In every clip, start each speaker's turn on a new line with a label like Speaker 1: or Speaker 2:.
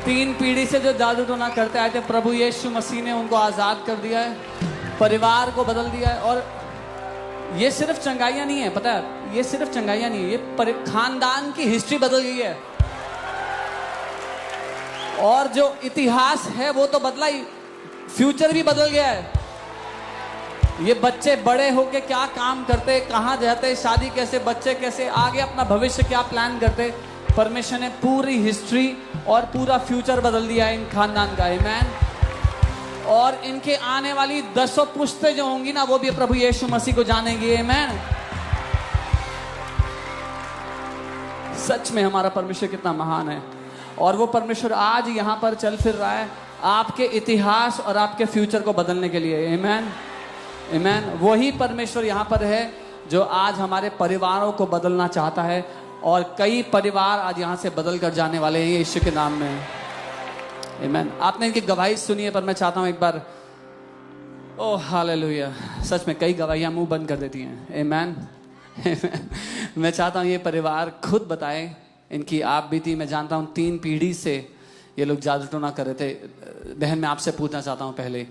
Speaker 1: 3 पीढ़ी से जो जादू टोना करते आए थे, प्रभु यीशु मसीह ने उनको आजाद कर दिया है, परिवार को बदल दिया है। और ये सिर्फ चंगाइयां नहीं है, पता है, ये सिर्फ चंगाइयां नहीं है, ये खानदान की हिस्ट्री बदल गई है। और जो इतिहास है वो तो बदला ही, फ्यूचर भी बदल गया है। ये बच्चे बड़े होके क्या काम करते, कहाँ जाते, शादी कैसे, बच्चे कैसे, आगे अपना भविष्य क्या प्लान करते, परमेश्वर ने पूरी हिस्ट्री और पूरा फ्यूचर बदल दिया है इन खानदान का। आमीन। और इनके आने वाली 10 पुश्तें जो होंगी ना, वो भी प्रभु यीशु मसीह को जानेंगी। आमीन। सच में हमारा परमेश्वर कितना महान है, और वो परमेश्वर आज यहाँ पर चल फिर रहा है आपके इतिहास और आपके फ्यूचर को बदलने के लिए। आमीन। आमीन। वही परमेश्वर यहाँ पर है जो आज हमारे परिवारों को बदलना चाहता है, और कई परिवार आज यहाँ से बदल कर जाने वाले हैं यीशु के नाम में। आमीन। आपने इनकी गवाही सुनी है, पर मैं चाहता हूँ एक बार, ओह हालेलुया, सच में कई गवाहियाँ मुंह बंद कर देती हैं। आमीन। मैं चाहता हूँ ये परिवार खुद बताएं इनकी आप बीती। मैं जानता हूँ 3 पीढ़ी से ये लोग जादू टोना कर रहे थे। बहन, मैं आपसे पूछना चाहता हूँ पहले,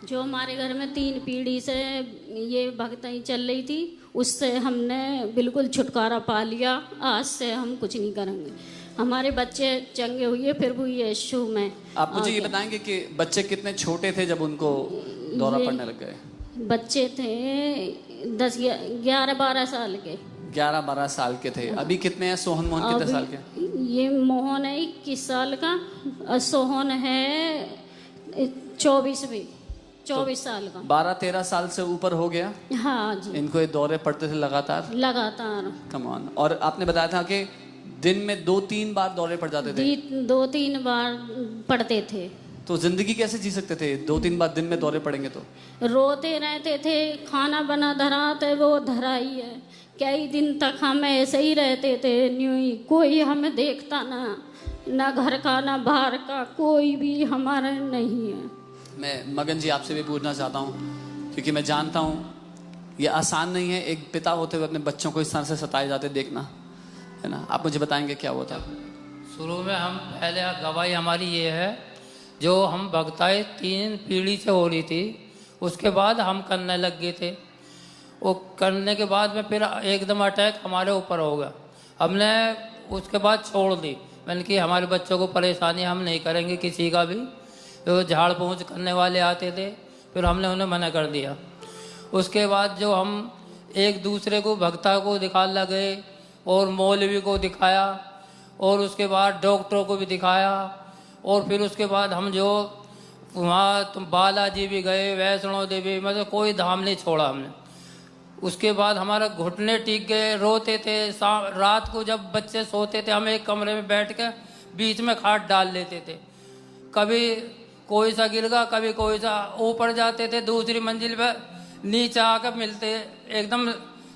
Speaker 2: जो हमारे घर में 3 पीढ़ी से ये भक्ति चल रही थी, उससे हमने बिल्कुल छुटकारा पा लिया। आज से हम कुछ नहीं करेंगे। हमारे बच्चे चंगे हुए फिर भी यीशु में।
Speaker 1: आप मुझे ये बताएंगे कि बच्चे कितने छोटे थे जब उनको दौरा पड़ने लग गए?
Speaker 2: बच्चे थे 11-12 साल के।
Speaker 1: 11-12 साल के थे। अभी कितने हैं? सोहन मोहन कितने साल के?
Speaker 2: ये मोहन है 21 साल का, और सोहन है 24 साल का।
Speaker 1: 12-13 साल से ऊपर हो गया।
Speaker 2: हाँ जी।
Speaker 1: इनको ये दौरे पड़ते थे लगातार। Come on. और आपने बताया था कि दिन में 2-3 बार दौरे पड़ जाते थे।
Speaker 2: 2-3 बार पड़ते थे।
Speaker 1: तो जिंदगी कैसे जी सकते थे 2-3 बार दिन में दौरे पड़ेंगे तो? रोते
Speaker 2: रहते थे। खाना बना धरा तो वो धरा ही है। कई दिन तक हम ऐसे ही रहते थे, न्यू ही। कोई हमें देखता ना घर का ना बाहर का, कोई भी हमारा नहीं है।
Speaker 1: मैं मगन जी आपसे भी पूछना चाहता हूँ, क्योंकि मैं जानता हूँ ये आसान नहीं है एक पिता होते हुए अपने बच्चों को इस तरह से सताए जाते देखना, है ना। आप मुझे बताएंगे क्या हुआ था?
Speaker 3: शुरू में हम पहले गवाही हमारी ये है, जो हम भक्ताएं 3 पीढ़ी से हो रही थी, उसके बाद हम करने लग गए थे। वो करने के बाद में फिर एकदम अटैक हमारे ऊपर हो गया। हमने उसके बाद छोड़ दी। मैंने कि हमारे बच्चों को परेशानी हम नहीं करेंगे किसी का भी। तो झाड़ पहुँच करने वाले आते थे, फिर हमने उन्हें मना कर दिया। उसके बाद जो हम एक दूसरे को भक्ता को दिखा लगे, और मौलवी को दिखाया, और उसके बाद डॉक्टरों को भी दिखाया, और फिर उसके बाद हम जो वहाँ बालाजी भी गए, वैष्णो देवी, मतलब कोई धाम नहीं छोड़ा हमने। उसके बाद हमारा घुटने टिक गए, रोते थे। रात को जब बच्चे सोते थे, हम एक कमरे में बैठ के बीच में खाट डाल लेते थे। कभी कोई सा गिर गया, कभी कोई सा ऊपर जाते थे, दूसरी मंजिल पे नीचे आकर मिलते, एकदम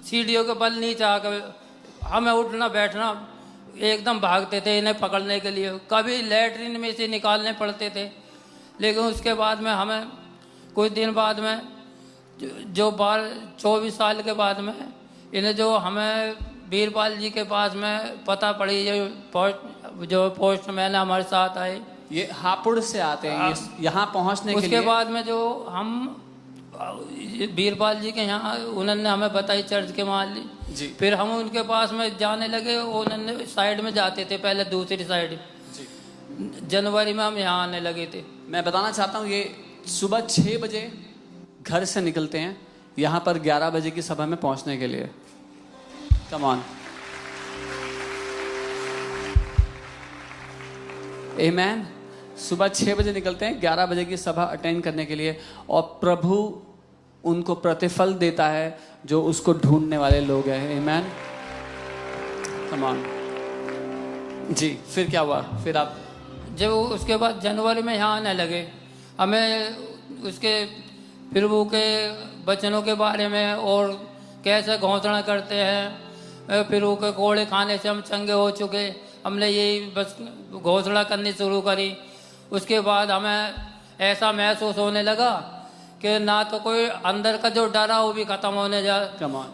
Speaker 3: सीढ़ियों के बल नीचे आकर हमें उठना बैठना, एकदम भागते थे इन्हें पकड़ने के लिए। कभी लैट्रिन में से निकालने पड़ते थे। लेकिन उसके बाद में हमें कुछ दिन बाद में जो 24 साल के बाद में इन्हें जो हमें बीरपाल जी के पास में पता पड़ी, जो पोस्टमैन हमारे साथ आए,
Speaker 1: ये हापुड़ से आते हैं यहाँ पहुँचने के लिए।
Speaker 3: उसके बाद में जो हम बीरपाल जी के यहाँ, उन्होंने हमें बताई चर्च के माली जी। फिर हम उनके पास में जाने लगे। उन्होंने साइड में जाते थे, पहले दूसरी साइड। जनवरी में हम यहाँ आने लगे थे।
Speaker 1: मैं बताना चाहता हूँ, ये सुबह 6 बजे घर से निकलते हैं, यहाँ पर 11 बजे की सभा में पहुँचने के लिए। Come on. आमीन। सुबह 6 बजे निकलते हैं 11 बजे की सभा अटेंड करने के लिए, और प्रभु उनको प्रतिफल देता है जो उसको ढूंढने वाले लोग हैं। आमीन। कम ऑन जी। फिर क्या हुआ? फिर आप
Speaker 3: जब उसके बाद जनवरी में यहाँ आने लगे, हमें उसके प्रभु के वचनों के बारे में, और कैसे घोषणा करते हैं, प्रभु के कोड़े खाने से हम चंगे हो चुके, हमने यही बस घोषणा करनी शुरू करी। उसके बाद हमें ऐसा महसूस होने लगा कि ना तो कोई अंदर का जो डर है वो भी खत्म होने जा।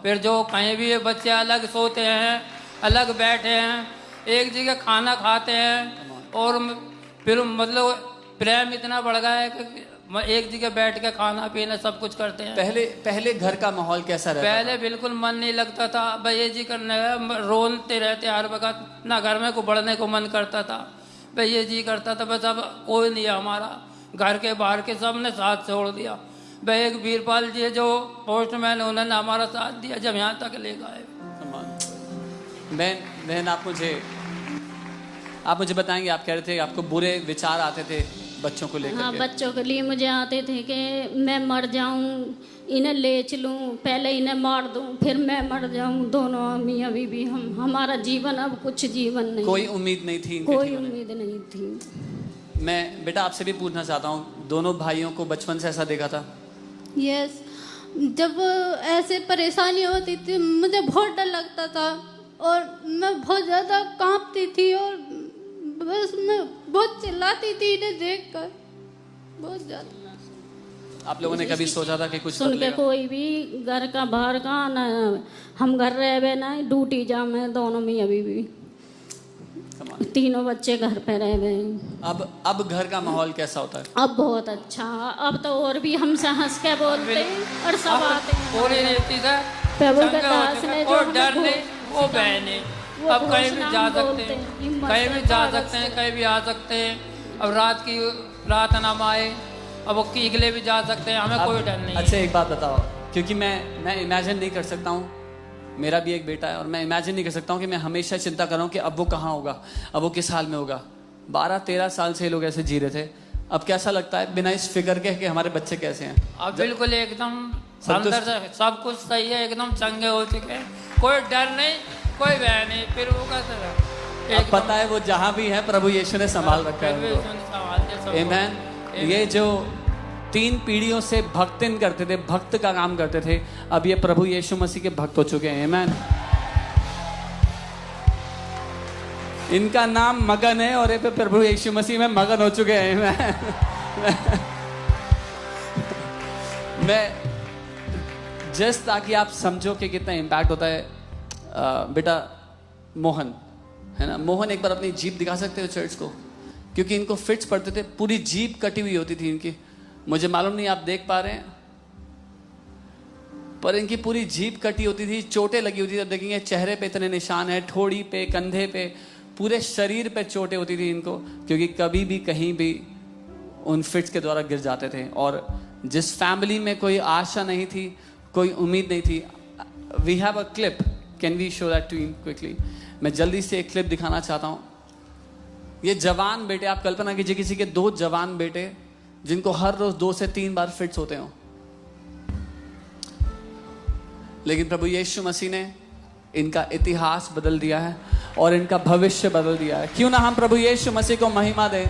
Speaker 3: फिर जो कहीं भी ये बच्चे अलग सोते हैं, अलग बैठे हैं, एक जगह खाना खाते हैं, और फिर मतलब प्रेम इतना बढ़ गया है कि एक जगह बैठ के खाना पीना सब कुछ करते हैं।
Speaker 1: पहले घर का माहौल कैसा रहता
Speaker 3: पहले बिल्कुल मन नहीं लगता था, भाई ये जी करने रोते रहते हर वक्त, ना घर में को बढ़ने को मन करता था, भाई ये जी करता था बस अब कोई नहीं है हमारा, घर के बाहर के सब ने साथ छोड़ दिया। भाई एक वीरपाल जी जो पोस्टमैन, उन्होंने हमारा साथ दिया जब यहाँ तक ले गए।
Speaker 1: बहन आप मुझे बताएंगे, आप कह रहे थे आपको बुरे विचार आते थे बच्चों को लेकर?
Speaker 2: हाँ, बच्चों के लिए मुझे आते थे कि मैं मर जाऊं, इन्हें ले चलूं, पहले इन्हें मार दूं, फिर मैं मर जाऊं, दोनों मियां बीवी हमारा जीवन अब कुछ जीवन नहीं।
Speaker 1: कोई उम्मीद नहीं थी?
Speaker 2: कोई उम्मीद नहीं थी।
Speaker 1: मैं बेटा आपसे भी पूछना चाहता हूँ, दोनों भाइयों को बचपन से ऐसा देखा था?
Speaker 4: यस, जब ऐसे परेशानी होती थी मुझे बहुत डर लगता था और मैं बहुत ज़्यादा कांपती थी और बस मैं बहुत चिल्लाती थी इन्हें देखकर, बहुत ज़्यादा।
Speaker 1: आप लोगों ने कभी सोचा था कि कुछ
Speaker 2: सुन के कोई भी घर का बाहर का ना, हम घर रहे ना ड्यूटी जा, मैं दोनों मियां बीवी, तीनों बच्चे घर पे रह गए।
Speaker 1: अब घर का माहौल कैसा होता है?
Speaker 2: अब बहुत अच्छा, अब तो और भी हमसे हंस के बोलते हैं और सब आते हैं।
Speaker 3: पूरी रीति से
Speaker 2: प्रभु के दास ने जो
Speaker 3: डर नहीं, वो बहने अब कहीं भी जा सकते हैं, कहीं भी जा सकते हैं, कहीं भी आ सकते हैं। अब रात की प्रार्थना में आए, अब वो कीगले भी जा सकते हैं, हमें कोई डर नहीं।
Speaker 1: अच्छा एक बात बताओ, क्योंकि मैं इमेजिन नहीं कर सकता हूँ, मेरा भी एक बेटा है और मैं इमेजिन नहीं कर सकता हूँ कि मैं हमेशा चिंता कर रहा हूँ कि अब वो कहाँ होगा, अब वो किस हाल में होगा। 12-13 साल से ये लोग ऐसे जी रहे थे, अब कैसा लगता है बिना इस फिक्र के कि हमारे बच्चे कैसे हैं?
Speaker 3: अब बिल्कुल एकदम अंदर से सब कुछ सही है, एकदम चंगे हो चुके हैं, कोई डर नहीं, कोई भय नहीं। फिर वो कैसे
Speaker 1: अब पता है वो जहाँ भी है प्रभु यीशु ने संभाल रखा है। आमीन। ये जो 3 पीढ़ियों से भक्तिन करते थे, भक्त का काम करते थे, अब ये प्रभु यीशु मसीह के भक्त हो चुके हैं। आमीन। इनका नाम मगन है और ये पे प्रभु यीशु मसीह में मगन हो चुके हैं। मैं जस्ट ताकि आप समझो कि कितना इम्पैक्ट होता है। बेटा मोहन है ना, मोहन एक बार अपनी जीभ दिखा सकते हो चर्च को? क्योंकि इनको फिट्स पड़ते थे, पूरी जीभ कटी हुई होती थी इनकी। मुझे मालूम नहीं आप देख पा रहे हैं, पर इनकी पूरी जीभ कटी होती थी, चोटें लगी होती थी। अब देखेंगे चेहरे पे इतने निशान है, ठोड़ी पे, कंधे पे, पूरे शरीर पे चोटें होती थी इनको, क्योंकि कभी भी कहीं भी उन फिट्स के द्वारा गिर जाते थे। और जिस फैमिली में कोई आशा नहीं थी, कोई उम्मीद नहीं थी। We have a clip, can we show that to you quickly? मैं जल्दी से एक क्लिप दिखाना चाहता हूँ। ये जवान बेटे, आप कल्पना कीजिए किसी के 2 जवान बेटे जिनको हर रोज 2 से 3 बार फिट्स होते हो, लेकिन प्रभु यीशु मसीह ने इनका इतिहास बदल दिया है और इनका भविष्य बदल दिया है। क्यों ना हम प्रभु यीशु मसीह को महिमा दें?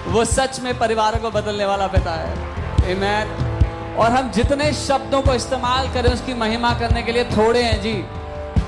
Speaker 1: वो सच में परिवारों को बदलने वाला पिता है। आमीन। और हम जितने शब्दों को इस्तेमाल करें उसकी महिमा करने के लिए थोड़े हैं जी।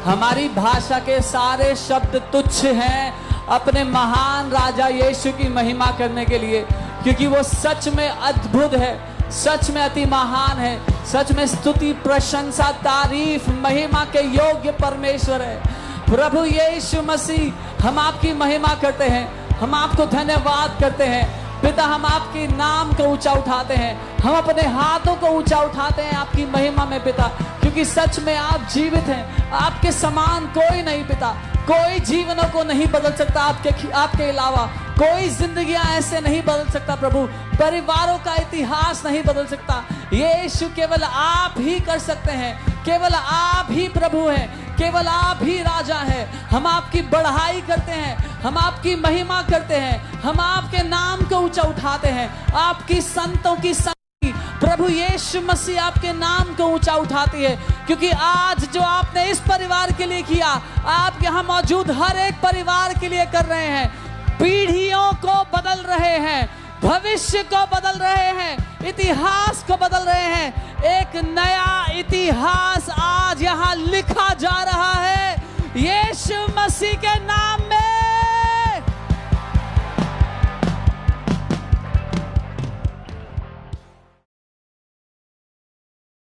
Speaker 1: हमारी भाषा के सारे शब्द तुच्छ हैं अपने महान राजा यीशु की महिमा करने के लिए, क्योंकि वो सच में अद्भुत है, सच में अति महान है, सच में स्तुति, प्रशंसा, तारीफ, महिमा के योग्य परमेश्वर है प्रभु यीशु मसीह। हम आपकी महिमा करते हैं, हम आपको धन्यवाद करते हैं पिता। हम आपके नाम को ऊंचा उठाते हैं, हम अपने हाथों को ऊंचा उठाते हैं आपकी महिमा में पिता, क्योंकि सच में आप जीवित हैं। आपके समान कोई नहीं पिता, कोई जीवनों को नहीं बदल सकता आपके अलावा। कोई जिंदगियां ऐसे नहीं बदल सकता प्रभु, परिवारों का इतिहास नहीं बदल सकता। यीशु केवल आप ही कर सकते हैं, केवल आप ही प्रभु हैं, केवल आप ही राजा हैं। हम आपकी बढ़ाई करते हैं, हम आपकी महिमा करते हैं, हम आपके नाम को ऊंचा उठाते हैं। आपकी संतों की प्रभु यीशु मसीह आपके नाम को ऊंचा उठाती है, क्योंकि आज जो आपने इस परिवार के लिए किया, आप यहाँ मौजूद हर एक परिवार के लिए कर रहे हैं। पीढ़ियों को बदल रहे हैं, भविष्य को बदल रहे हैं, इतिहास को बदल रहे हैं। एक नया इतिहास आज यहाँ लिखा जा रहा है यीशु मसीह के नाम